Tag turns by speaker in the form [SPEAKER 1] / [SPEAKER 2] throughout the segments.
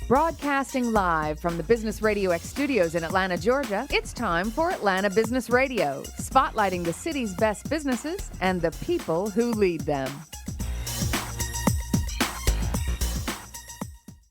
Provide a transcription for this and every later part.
[SPEAKER 1] Broadcasting live from the Business Radio X studios in Atlanta, Georgia, it's time for Atlanta Business Radio, spotlighting the city's best businesses and the people who lead them.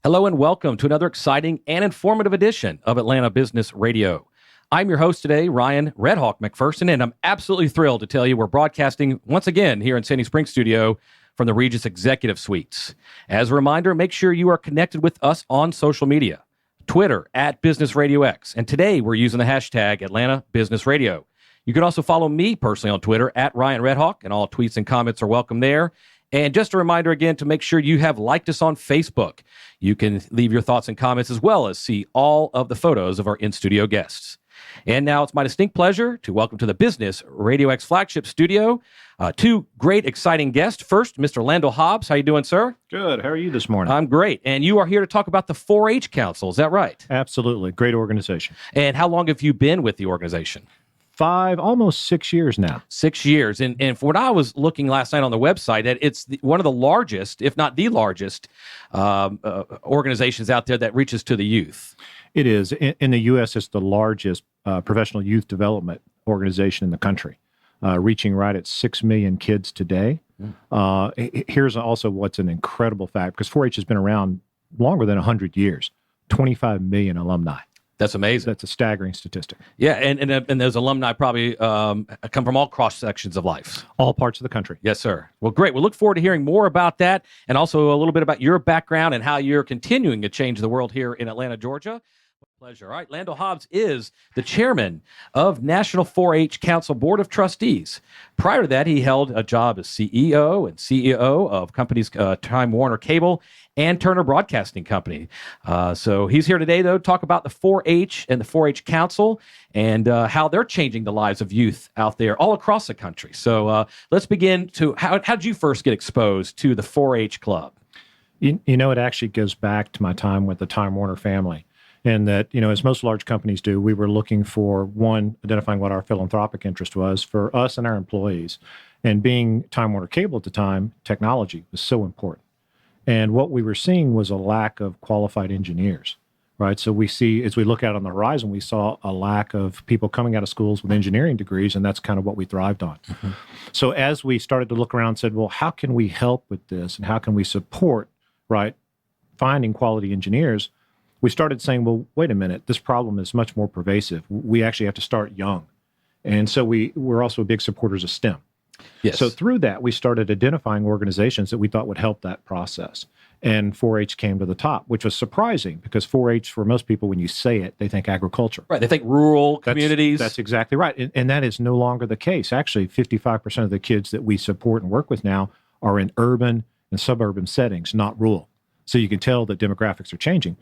[SPEAKER 2] Hello and welcome to another exciting and informative edition of Atlanta Business Radio. I'm your host today, Ryan Redhawk McPherson, and I'm absolutely thrilled to tell you we're broadcasting once again here in Sandy Springs Studio from the Regis Executive Suites. As a reminder, make sure you are connected with us on social media, Twitter at Business Radio X, and today we're using the hashtag Atlanta Business Radio. You can also follow me personally on Twitter at Ryan Redhawk, and all tweets and comments are welcome there. And just a reminder again to make sure you have liked us on Facebook. You can leave your thoughts and comments as well as see all of the photos of our in-studio guests. And now it's my distinct pleasure to welcome to the Business Radio X flagship studio two great, exciting guests. First, Mr. Landel Hobbs. How you doing, sir?
[SPEAKER 3] Good. How are you this morning?
[SPEAKER 2] I'm great. And you are here to talk about the 4-H Council. Is that right?
[SPEAKER 3] Absolutely. Great organization.
[SPEAKER 2] And how long have you been with the organization?
[SPEAKER 3] 5, almost 6 years now.
[SPEAKER 2] 6 years. And for what I was looking last night on the website, that it's one of the largest, if not the largest, organizations out there that reaches to the youth. It is.
[SPEAKER 3] In the U.S., it's the largest professional youth development organization in the country, reaching right at 6 million kids today. Here's also what's an incredible fact, because 4-H has been around longer than 100 years, 25 million alumni.
[SPEAKER 2] That's amazing.
[SPEAKER 3] That's a staggering statistic.
[SPEAKER 2] Yeah, and those alumni probably come from all cross sections of life.
[SPEAKER 3] All parts of the country.
[SPEAKER 2] Yes, sir. Well, great. We look forward to hearing more about that and also a little bit about your background and how you're continuing to change the world here in Atlanta, Georgia. Pleasure. All right, Landel Hobbs is the chairman of National 4-H Council Board of Trustees. Prior to that, he held a job as CEO and CEO of companies Time Warner Cable and Turner Broadcasting Company. So he's here today, though, to talk about the 4-H and the 4-H Council and how they're changing the lives of youth out there all across the country. So let's begin to, how did you first get exposed to the 4-H Club?
[SPEAKER 3] You know, it actually goes back to my time with the Time Warner family. And that, you know, as most large companies do, we were looking for, one, identifying what our philanthropic interest was for us and our employees. And being Time Warner Cable at the time, technology was so important. And what we were seeing was a lack of qualified engineers, right? So we see, as we look out on the horizon, we saw a lack of people coming out of schools with engineering degrees, and that's kind of what we thrived on. Mm-hmm. So as we started to look around and said, well, how can we help with this? And how can we support, right, finding quality engineers? We started saying, well, wait a minute, this problem is much more pervasive. We actually have to start young. And so we're also big supporters of STEM.
[SPEAKER 2] Yes.
[SPEAKER 3] So through that, we started identifying organizations that we thought would help that process. And 4-H came to the top, which was surprising because 4-H, for most people, when you say it, they think agriculture.
[SPEAKER 2] Right. They think rural communities.
[SPEAKER 3] That's exactly right. And that is no longer the case. Actually, 55% of the kids that we support and work with now are in urban and suburban settings, not rural. So you can tell that demographics are changing.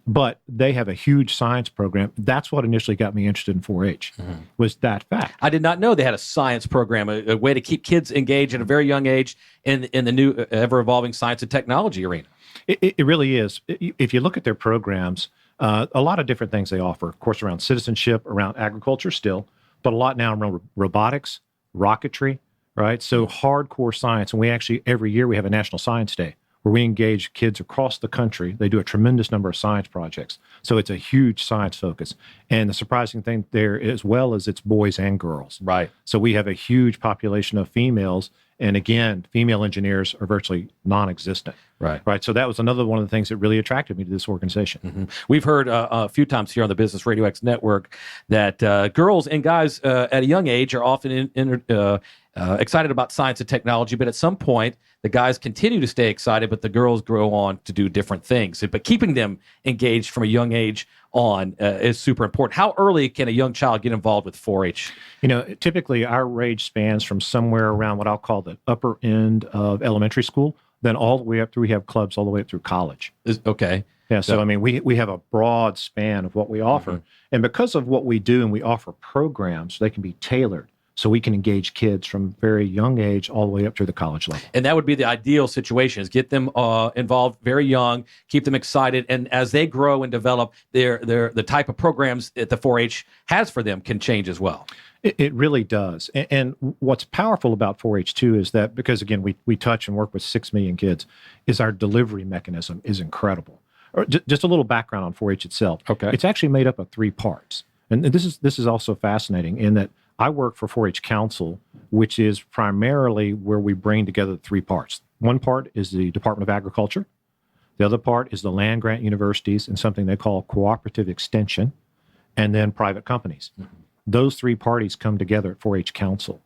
[SPEAKER 3] But they have a huge science program. That's what initially got me interested in 4-H, was that fact.
[SPEAKER 2] I did not know they had a science program, a way to keep kids engaged at a very young age in the new ever-evolving science and technology arena.
[SPEAKER 3] It really is. If you look at their programs, a lot of different things they offer, of course, around citizenship, around agriculture still, but a lot now around robotics, rocketry, right? So hardcore science. And we actually, every year, we have a National Science Day, where we engage kids across the country. They do a tremendous number of science projects. So it's a huge science focus. And the surprising thing there as well is it's boys and girls.
[SPEAKER 2] Right.
[SPEAKER 3] So we have a huge population of females. And again, female engineers are virtually non-existent.
[SPEAKER 2] Right.
[SPEAKER 3] Right. So that was another one of the things that really attracted me to this organization.
[SPEAKER 2] Mm-hmm. We've heard a few times here on the Business Radio X network that girls and guys at a young age are often excited about science and technology, but at some point, the guys continue to stay excited, but the girls grow on to do different things. But keeping them engaged from a young age on is super important. How early can a young child get involved with 4-H?
[SPEAKER 3] You know, typically our age spans from somewhere around what I'll call the upper end of elementary school, then all the way up through, we have clubs all the way up through college.
[SPEAKER 2] Okay.
[SPEAKER 3] Yeah, so I mean, we have a broad span of what we offer. Mm-hmm. And because of what we do and we offer programs, they can be tailored. So we can engage kids from very young age all the way up to the college level.
[SPEAKER 2] And that would be the ideal situation, is get them involved very young, keep them excited, and as they grow and develop, the type of programs that the 4-H has for them can change as well.
[SPEAKER 3] It really does. And what's powerful about 4-H too is that, because again, we touch and work with 6 million kids, is our delivery mechanism is incredible. Just a little background on 4-H itself.
[SPEAKER 2] Okay.
[SPEAKER 3] It's actually made up of 3 parts. And this is also fascinating in that I work for 4-H Council, which is primarily where we bring together the 3 parts. One part is the Department of Agriculture. The other part is the land grant universities and something they call cooperative extension, and then private companies. Those 3 parties come together at 4-H Council.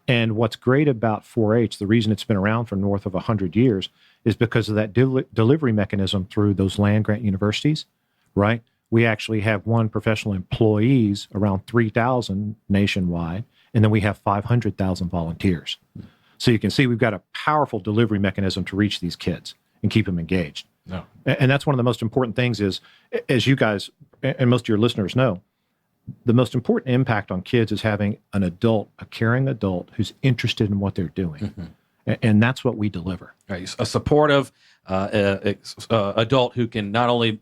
[SPEAKER 3] And what's great about 4-H, the reason it's been around for north of 100 years, is because of that delivery mechanism through those land grant universities, right? We actually have professional employees, around 3,000 nationwide, and then we have 500,000 volunteers. So you can see we've got a powerful delivery mechanism to reach these kids and keep them engaged.
[SPEAKER 2] No.
[SPEAKER 3] And that's one of the most important things is, as you guys and most of your listeners know, the most important impact on kids is having an adult, a caring adult who's interested in what they're doing. And that's what we deliver.
[SPEAKER 2] Right. A supportive adult who can not only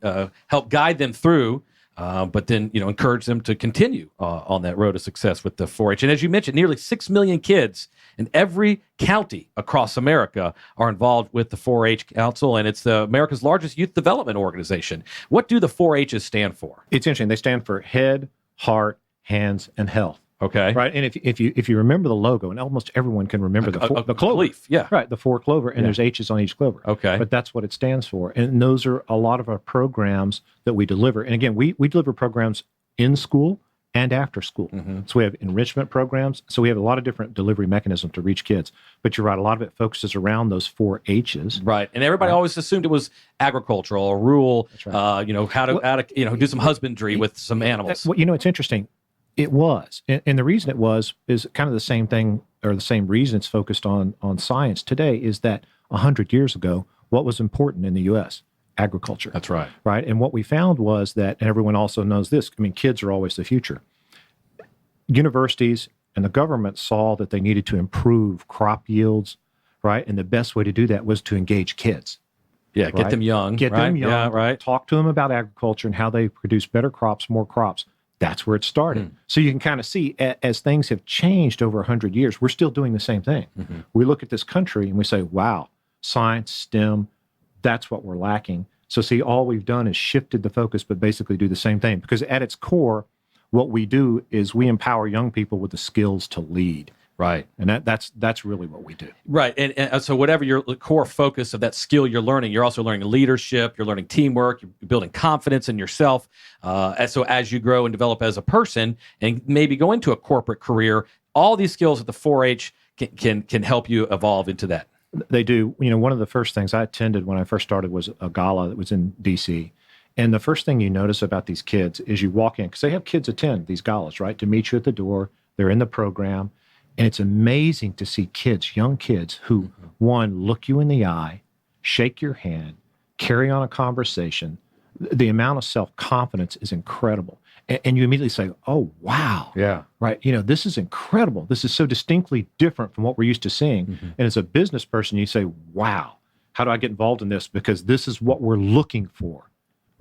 [SPEAKER 2] help guide them through, but then encourage them to continue on that road of success with the 4-H. And as you mentioned, nearly 6 million kids in every county across America are involved with the 4-H Council, and it's America's largest youth development organization. What do the 4-H's stand for?
[SPEAKER 3] It's interesting. They stand for Head, Heart, Hands, and Health.
[SPEAKER 2] Okay.
[SPEAKER 3] Right. And if you remember the logo, and almost everyone can remember the clover.
[SPEAKER 2] Leaf, yeah.
[SPEAKER 3] Right. The 4 clover, and there's H's on each clover.
[SPEAKER 2] Okay.
[SPEAKER 3] But that's what it stands for. And those are a lot of our programs that we deliver. And again, we deliver programs in school and after school. So we have enrichment programs. So we have a lot of different delivery mechanisms to reach kids. But you're right, a lot of it focuses around those 4 H's.
[SPEAKER 2] Right. And everybody always assumed it was agricultural or rural, how to do some husbandry with some animals.
[SPEAKER 3] Well, it's interesting. It was. And the reason it was is kind of the same thing, or the same reason it's focused on science today, is that 100 years ago, what was important in the U.S.? Agriculture.
[SPEAKER 2] That's right.
[SPEAKER 3] Right. And what we found was that, and everyone also knows this, kids are always the future. Universities and the government saw that they needed to improve crop yields, right? And the best way to do that was to engage kids.
[SPEAKER 2] Yeah,
[SPEAKER 3] right?
[SPEAKER 2] get them young.
[SPEAKER 3] Get them young.
[SPEAKER 2] Yeah, right.
[SPEAKER 3] Talk to them about agriculture and how they produce better crops, more crops. That's where it started. So you can kind of see as things have changed over 100 years, we're still doing the same thing. We look at this country and we say, wow, science, STEM, that's what we're lacking. So see, all we've done is shifted the focus, but basically do the same thing. Because at its core, what we do is we empower young people with the skills to lead.
[SPEAKER 2] Right.
[SPEAKER 3] And that's really what we do.
[SPEAKER 2] Right. And so whatever your core focus of that skill you're learning, you're also learning leadership, you're learning teamwork, you're building confidence in yourself. And so as you grow and develop as a person and maybe go into a corporate career, all these skills at the 4-H can help you evolve into that.
[SPEAKER 3] They do. One of the first things I attended when I first started was a gala that was in D.C. And the first thing you notice about these kids is you walk in, because they have kids attend these galas, right, to meet you at the door. They're in the program. And it's amazing to see kids, young kids, who, one, look you in the eye, shake your hand, carry on a conversation. The amount of self-confidence is incredible. And you immediately say, oh, wow.
[SPEAKER 2] Yeah.
[SPEAKER 3] Right. This is incredible. This is so distinctly different from what we're used to seeing. And as a business person, you say, wow, how do I get involved in this? Because this is what we're looking for.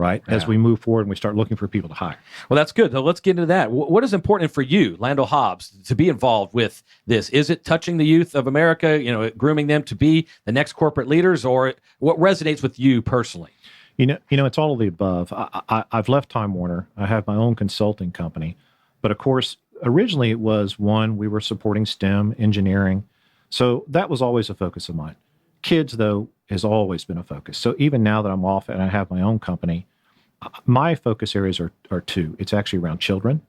[SPEAKER 3] Right, as we move forward and we start looking for people to hire.
[SPEAKER 2] Well, that's good. So let's get into that. What is important for you, Landel Hobbs, to be involved with this? Is it touching the youth of America, grooming them to be the next corporate leaders, or what resonates with you personally?
[SPEAKER 3] It's all of the above. I've left Time Warner. I have my own consulting company. But of course, originally it was, one, we were supporting STEM, engineering. So that was always a focus of mine. Kids, though, has always been a focus. So even now that I'm off and I have my own company, my focus areas are 2. It's actually around children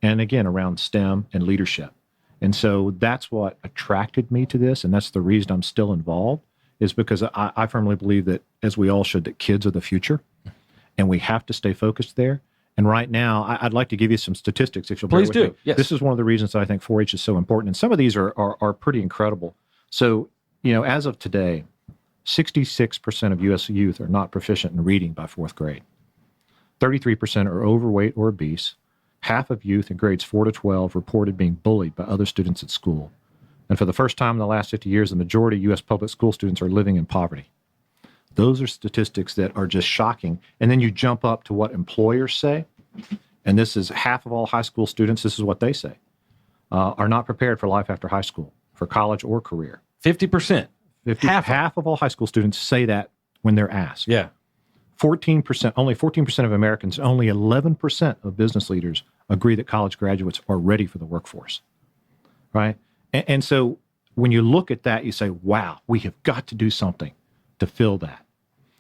[SPEAKER 3] and, again, around STEM and leadership. And so that's what attracted me to this, and that's the reason I'm still involved, is because I firmly believe that, as we all should, that kids are the future, and we have to stay focused there. And right now, I'd like to give you some statistics, if you'll bear with
[SPEAKER 2] Please do.
[SPEAKER 3] me.
[SPEAKER 2] Yes.
[SPEAKER 3] This is one of the reasons that I think 4-H is so important, and some of these are pretty incredible. So, as of today, 66% of U.S. youth are not proficient in reading by 4th grade. 33% are overweight or obese. Half of youth in grades 4 to 12 reported being bullied by other students at school. And for the first time in the last 50 years, the majority of U.S. public school students are living in poverty. Those are statistics that are just shocking. And then you jump up to what employers say, and this is half of all high school students, this is what they say, are not prepared for life after high school, for college or career.
[SPEAKER 2] 50%.
[SPEAKER 3] Half of all high school students say that when they're asked.
[SPEAKER 2] Yeah.
[SPEAKER 3] only 14% of Americans, only 11% of business leaders agree that college graduates are ready for the workforce, right? And so when you look at that, you say, wow, we have got to do something to fill that.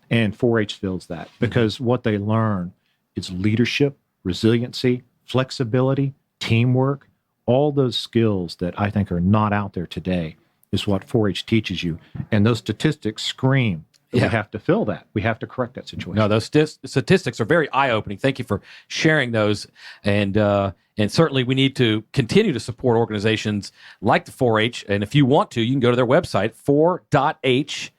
[SPEAKER 3] And 4-H fills that because what they learn is leadership, resiliency, flexibility, teamwork, all those skills that I think are not out there today is what 4-H teaches you. And those statistics scream that we have to fill that. We have to correct that situation.
[SPEAKER 2] No, those statistics are very eye-opening. Thank you for sharing those. And certainly we need to continue to support organizations like the 4-H. And if you want to, you can go to their website, 4-H.org.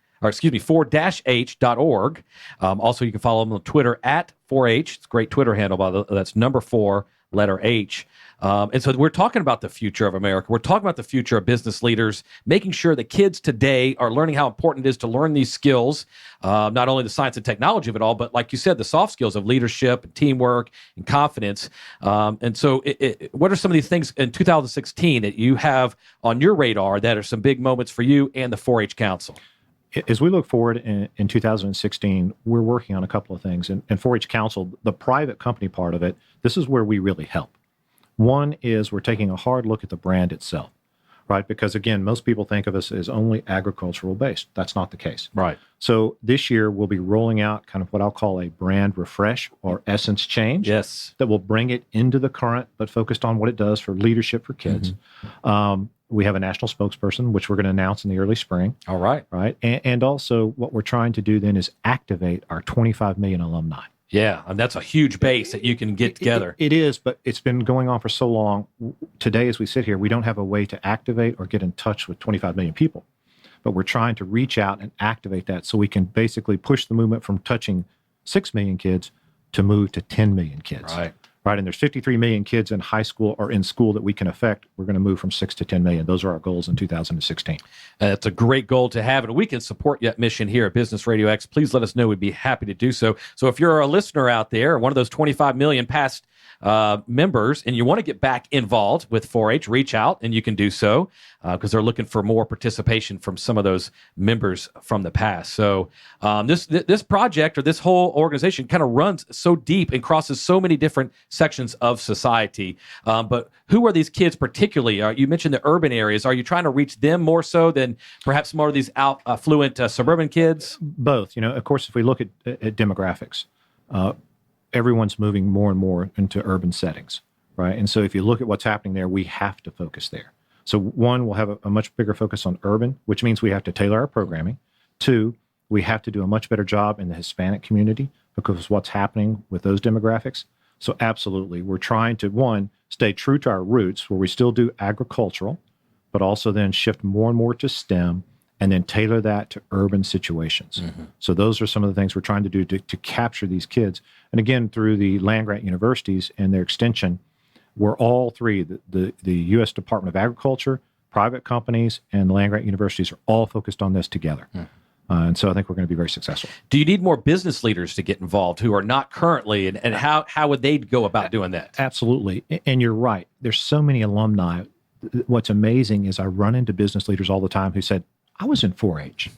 [SPEAKER 2] Also, you can follow them on Twitter at 4-H. It's a great Twitter handle, by the that's number 4, letter H. And so we're talking about the future of America. We're talking about the future of business leaders, making sure that kids today are learning how important it is to learn these skills, not only the science and technology of it all, but like you said, the soft skills of leadership and teamwork and confidence. And so what are some of these things in 2016 that you have on your radar that are some big moments for you and the 4-H Council?
[SPEAKER 3] As we look forward in 2016, we're working on a couple of things. And 4-H Council, the private company part of it, this is where we really help. One is we're taking a hard look at the brand itself, right? Because again, most people think of us as only agricultural based. That's not the case.
[SPEAKER 2] Right.
[SPEAKER 3] So this year we'll be rolling out kind of what I'll call a brand refresh or essence change.
[SPEAKER 2] Yes.
[SPEAKER 3] That will bring it into the current, but focused on what it does for leadership for kids. We have a national spokesperson, which we're going to announce in the early spring.
[SPEAKER 2] All right.
[SPEAKER 3] Right. And also what we're trying to do then is activate our 25 million alumni.
[SPEAKER 2] Yeah, and that's a huge base that you can get together.
[SPEAKER 3] It is, but it's been going on for so long. Today, as we sit here, we don't have a way to activate or get in touch with 25 million people. But we're trying to reach out and activate that so we can basically push the movement from touching 6 million kids to move to 10 million kids. Right. And there's 53 million kids in high school or in school that we can affect. We're going to move from 6 to 10 million. Those are our goals in 2016.
[SPEAKER 2] That's a great goal to have, and we can support that mission here at Business Radio X. Please let us know. We'd be happy to do so. So if you're a listener out there, one of those 25 million past members, and you want to get back involved with 4-H, reach out, and you can do so because they're looking for more participation from some of those members from the past. So this project or this whole organization kind of runs so deep and crosses so many different sections of society. But who are these kids particularly? You mentioned the urban areas. Are you trying to reach them more so than perhaps more of these affluent suburban kids?
[SPEAKER 3] Both. Of course, if we look at demographics, everyone's moving more and more into urban settings, right? And so if you look at what's happening there, we have to focus there. So one, we'll have a much bigger focus on urban, which means we have to tailor our programming. Two, we have to do a much better job in the Hispanic community because of what's happening with those demographics. So absolutely, we're trying to, one, stay true to our roots where we still do agricultural, but also then shift more and more to STEM and then tailor that to urban situations. So those are some of the things we're trying to do to capture these kids. And again, through the land-grant universities and their extension, we're all three, the U.S. Department of Agriculture, private companies, and the land-grant universities are all focused on this together. And so I think we're going to be very successful.
[SPEAKER 2] Do you need more business leaders to get involved who are not currently, and how would they go about doing that?
[SPEAKER 3] Absolutely. And you're right. There's so many alumni. What's amazing is I run into business leaders all the time who said, I was in 4-H,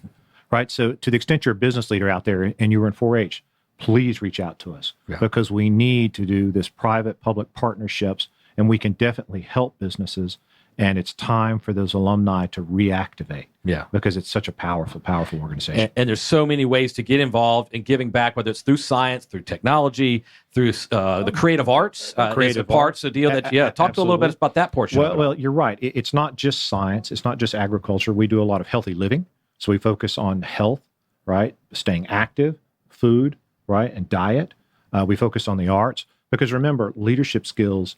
[SPEAKER 3] right? So to the extent you're a business leader out there and you were in 4-H, please reach out to us because we need to do this private-public partnerships, and we can definitely help businesses. And it's time for those alumni to reactivate because it's such a powerful, powerful organization.
[SPEAKER 2] And there's so many ways to get involved in giving back, whether it's through science, through technology, through the creative arts. Creative parts, the deal that, talk to a little bit about that portion.
[SPEAKER 3] Well, you're right. It's not just science. It's not just agriculture. We do a lot of healthy living. So we focus on health, right? Staying active, food, right? And diet. We focus on the arts because remember, leadership skills,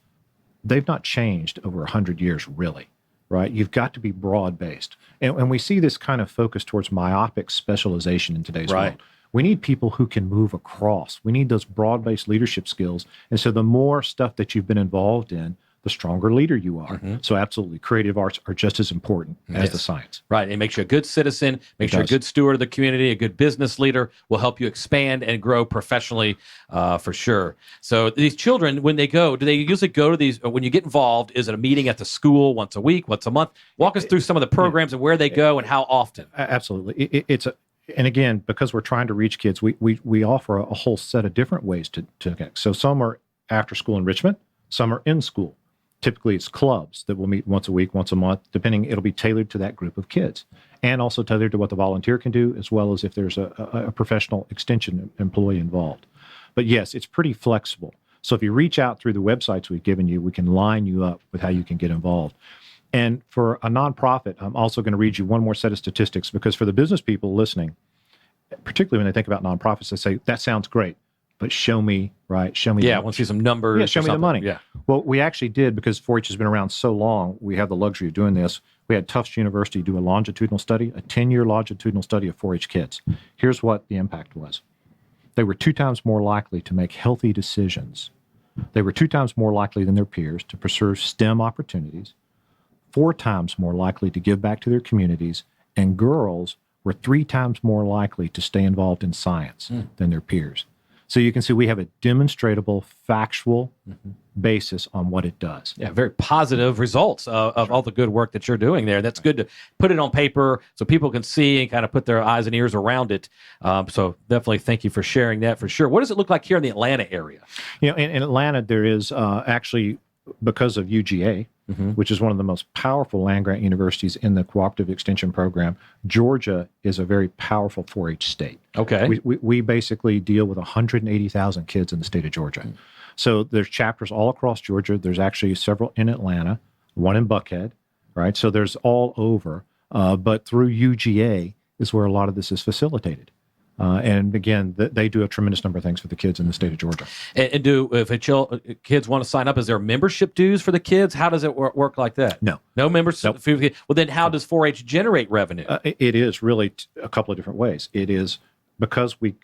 [SPEAKER 3] they've not changed over 100 years, really, right? You've got to be broad-based. And we see this kind of focus towards myopic specialization in today's world. We need people who can move across. We need those broad-based leadership skills. And so the more stuff that you've been involved in, the stronger leader you are. So absolutely, creative arts are just as important as the science.
[SPEAKER 2] Right, and it makes you a good citizen, makes you a good steward of the community, a good business leader, will help you expand and grow professionally for sure. So these children, when they go, do they usually go to these, when you get involved, is it a meeting at the school once a week, once a month? Walk us through some of the programs and where they go and how often.
[SPEAKER 3] Absolutely. and again, because we're trying to reach kids, we offer a whole set of different ways to connect. So some are after school enrichment, some are in school. Typically, it's clubs that will meet once a week, once a month, depending. It'll be tailored to that group of kids, and also tailored to what the volunteer can do, as well as if there's a professional extension employee involved. But yes, it's pretty flexible. So if you reach out through the websites we've given you, we can line you up with how you can get involved. And for a nonprofit, I'm also going to read you one more set of statistics, because for the business people listening, particularly when they think about nonprofits, they say, that sounds great, but show me, right? Show me.
[SPEAKER 2] Yeah, I want to see some numbers.
[SPEAKER 3] Yeah, show me the money.
[SPEAKER 2] Yeah.
[SPEAKER 3] Well, we actually did, because 4-H has been around so long, we have the luxury of doing this. We had Tufts University do a longitudinal study, a 10-year longitudinal study of 4-H kids. Here's what the impact was. They were 2 times more likely to make healthy decisions. They were 2 times more likely than their peers to pursue STEM opportunities, 4 times more likely to give back to their communities, and girls were 3 times more likely to stay involved in science than their peers. So you can see we have a demonstrable, factual basis on what it does.
[SPEAKER 2] Yeah, very positive results of all the good work that you're doing there. That's good to put it on paper so people can see and kind of put their eyes and ears around it. So definitely thank you for sharing that for sure. What does it look like here in the Atlanta area?
[SPEAKER 3] You know, in Atlanta, there is actually, because of UGA, which is one of the most powerful land-grant universities in the cooperative extension program, Georgia is a very powerful 4-H state.
[SPEAKER 2] Okay.
[SPEAKER 3] We basically deal with 180,000 kids in the state of Georgia. So there's chapters all across Georgia. There's actually several in Atlanta, one in Buckhead, right? So there's all over. But through UGA is where a lot of this is facilitated. And again, they do a tremendous number of things for the kids in the state of Georgia.
[SPEAKER 2] And if kids want to sign up, is there membership dues for the kids? How does it work like that?
[SPEAKER 3] No
[SPEAKER 2] membership.
[SPEAKER 3] Nope.
[SPEAKER 2] Well, then how does 4-H generate revenue?
[SPEAKER 3] It is really a couple of different ways. It is because we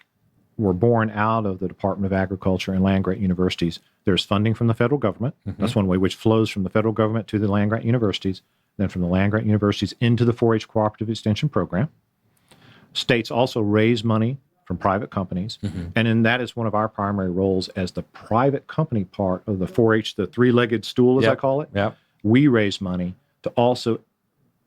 [SPEAKER 3] were born out of the Department of Agriculture and land-grant universities. There's funding from the federal government. That's one way, which flows from the federal government to the land-grant universities, then from the land-grant universities into the 4-H cooperative extension program. States also raise money from private companies, and then that is one of our primary roles as the private company part of the 4-H, the three-legged stool, as I call it.
[SPEAKER 2] Yep.
[SPEAKER 3] We raise money to also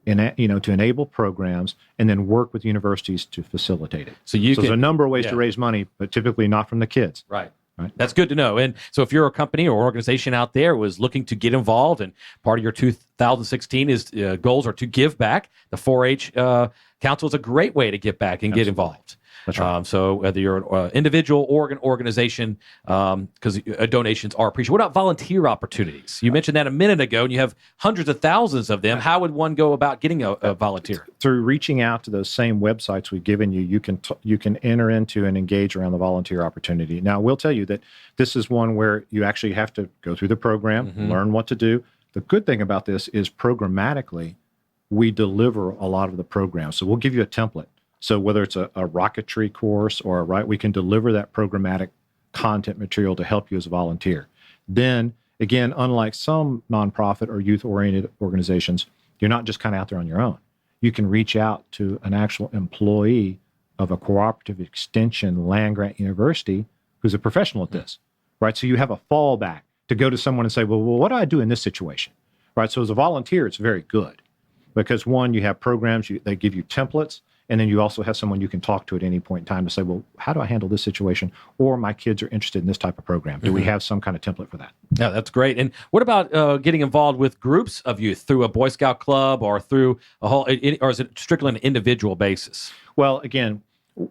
[SPEAKER 3] to enable programs and then work with universities to facilitate it. So there's a number of ways to raise money, but typically not from the kids.
[SPEAKER 2] Right. That's good to know. And so if you're a company or organization out there was looking to get involved, and part of your 2016 is goals are to give back, the 4-H Council is a great way to get back and get involved.
[SPEAKER 3] That's right.
[SPEAKER 2] So whether you're an individual or an organization, because donations are appreciated. What about volunteer opportunities? You mentioned that a minute ago, and you have hundreds of thousands of them. How would one go about getting a volunteer?
[SPEAKER 3] Through reaching out to those same websites we've given you, you can enter into and engage around the volunteer opportunity. Now, we'll tell you that this is one where you actually have to go through the program, learn what to do. The good thing about this is programmatically, we deliver a lot of the programs. So we'll give you a template. So whether it's a rocketry course or we can deliver that programmatic content material to help you as a volunteer. Then, again, unlike some nonprofit or youth-oriented organizations, you're not just kind of out there on your own. You can reach out to an actual employee of a cooperative extension land-grant university who's a professional at this, right? So you have a fallback to go to someone and say, well, what do I do in this situation, right? So as a volunteer, it's very good because, one, you have programs, they give you templates, and then you also have someone you can talk to at any point in time to say, well, how do I handle this situation? Or my kids are interested in this type of program. Do we have some kind of template for that?
[SPEAKER 2] Yeah, that's great. And what about getting involved with groups of youth through a Boy Scout club or through a whole, or is it strictly on an individual basis?
[SPEAKER 3] Well, again, the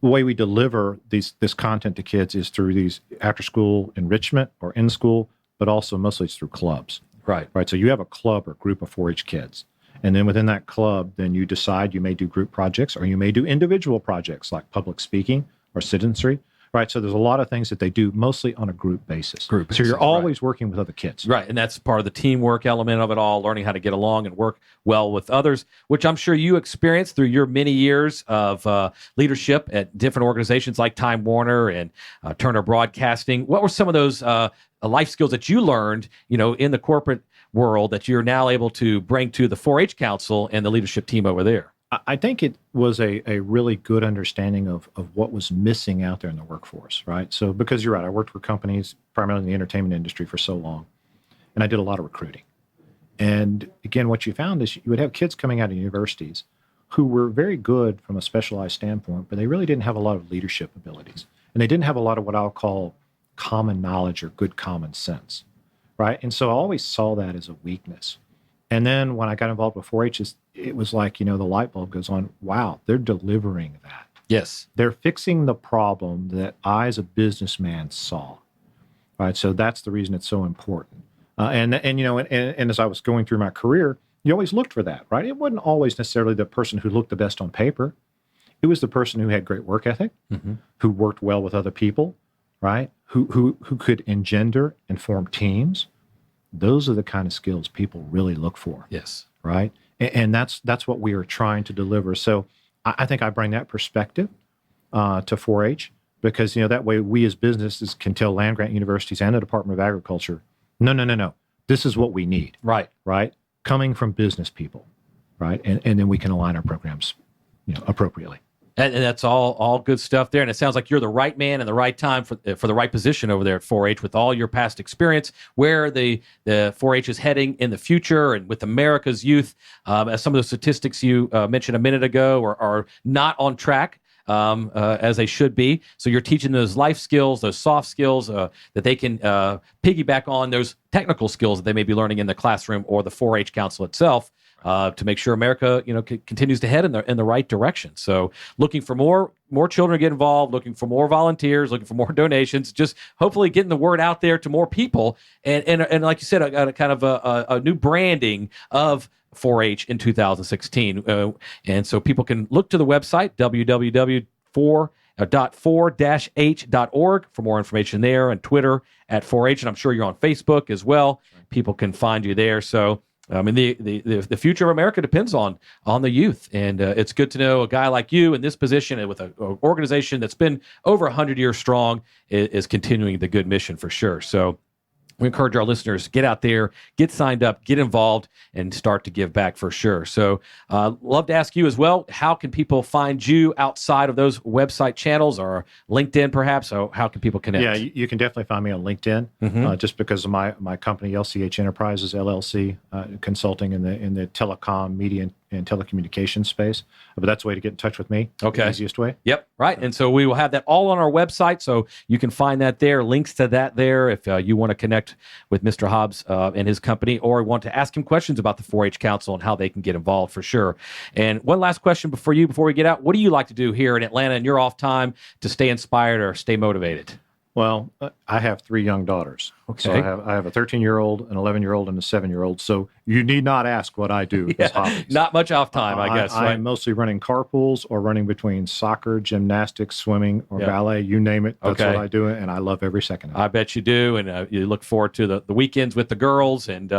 [SPEAKER 3] way we deliver this content to kids is through these after-school enrichment or in-school, but also mostly it's through clubs.
[SPEAKER 2] Right.
[SPEAKER 3] So you have a club or group of 4-H kids. And then within that club, then you decide you may do group projects or you may do individual projects like public speaking or citizenry, right? So there's a lot of things that they do mostly on a group basis. So you're always working with other kids.
[SPEAKER 2] Right, and that's part of the teamwork element of it all, learning how to get along and work well with others, which I'm sure you experienced through your many years of leadership at different organizations like Time Warner and Turner Broadcasting. What were some of those life skills that you learned, in the corporate world that you're now able to bring to the 4-H Council and the leadership team over there?
[SPEAKER 3] I think it was a really good understanding of what was missing out there in the workforce, right? So because you're right, I worked for companies primarily in the entertainment industry for so long, and I did a lot of recruiting. And again, what you found is you would have kids coming out of universities who were very good from a specialized standpoint, but they really didn't have a lot of leadership abilities. And they didn't have a lot of what I'll call common knowledge or good common sense, right? And so I always saw that as a weakness. And then when I got involved with 4-H, it was like, the light bulb goes on. Wow, they're delivering that.
[SPEAKER 2] Yes.
[SPEAKER 3] They're fixing the problem that I, as a businessman, saw. Right. So that's the reason it's so important. And as I was going through my career, you always looked for that, right? It wasn't always necessarily the person who looked the best on paper. It was the person who had great work ethic, who worked well with other people, right? Who could engender and form teams. Those are the kind of skills people really look for.
[SPEAKER 2] Yes.
[SPEAKER 3] Right. And that's what we are trying to deliver. So I think I bring that perspective to 4-H because, that way we as businesses can tell land-grant universities and the Department of Agriculture, no. This is what we need.
[SPEAKER 2] Right.
[SPEAKER 3] Right. Coming from business people. Right. And then we can align our programs, appropriately.
[SPEAKER 2] And that's all good stuff there. And it sounds like you're the right man in the right time for the right position over there at 4-H with all your past experience, where the 4-H is heading in the future and with America's youth. As some of the statistics you mentioned a minute ago are not on track as they should be. So you're teaching those life skills, those soft skills that they can piggyback on those technical skills that they may be learning in the classroom or the 4-H council itself. To make sure America, continues to head in the right direction. So, looking for more children to get involved, looking for more volunteers, looking for more donations, just hopefully getting the word out there to more people, and like you said, a kind of a new branding of 4-H in 2016, and so people can look to the website www.4-h.org for more information there, and Twitter at 4-H, and I'm sure you're on Facebook as well. People can find you there. So. The future of America depends on the youth, and it's good to know a guy like you in this position and with an organization that's been over 100 years strong is continuing the good mission for sure. So we encourage our listeners, get out there, get signed up, get involved, and start to give back for sure. So love to ask you as well, how can people find you outside of those website channels or LinkedIn perhaps? So how can people connect?
[SPEAKER 3] Yeah, you can definitely find me on LinkedIn just because of my company, LCH Enterprises, LLC, consulting in the telecom, media, and telecommunications space. But that's the way to get in touch with me.
[SPEAKER 2] Okay.
[SPEAKER 3] The easiest way.
[SPEAKER 2] Yep. Right. And so we will have that all on our website. So you can find that there, links to that there if you want to connect with Mr. Hobbs and his company, or want to ask him questions about the 4-H Council and how they can get involved for sure. And one last question before we get out. What do you like to do here in Atlanta in your off time to stay inspired or stay motivated?
[SPEAKER 3] Well, I have 3 young daughters.
[SPEAKER 2] Okay.
[SPEAKER 3] So I have a 13-year-old, an 11-year-old, and a 7-year-old. So you need not ask what I do as hobbies.
[SPEAKER 2] Not much off time, I guess.
[SPEAKER 3] I am mostly running carpools or running between soccer, gymnastics, swimming, or ballet. You name it. That's what I do, and I love every second of it.
[SPEAKER 2] I bet you do, and you look forward to the weekends with the girls, and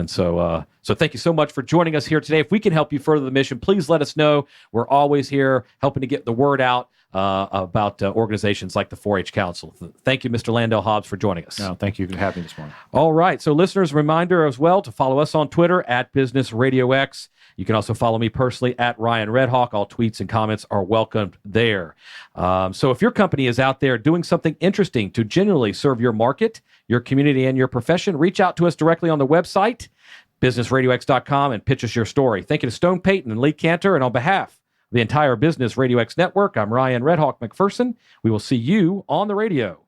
[SPEAKER 2] so thank you so much for joining us here today. If we can help you further the mission, please let us know. We're always here helping to get the word out about organizations like the 4-H Council. Thank you, Mr. Landel Hobbs, for joining us.
[SPEAKER 3] No, thank you for having me this morning.
[SPEAKER 2] All right. So listeners, a reminder as well to follow us on Twitter at Business Radio X. You can also follow me personally at Ryan Redhawk. All tweets and comments are welcomed there. So if your company is out there doing something interesting to genuinely serve your market, your community, and your profession, reach out to us directly on the website, businessradiox.com, and pitch us your story. Thank you to Stone Payton and Lee Cantor. And on behalf of the entire Business Radio X network, I'm Ryan Redhawk McPherson. We will see you on the radio.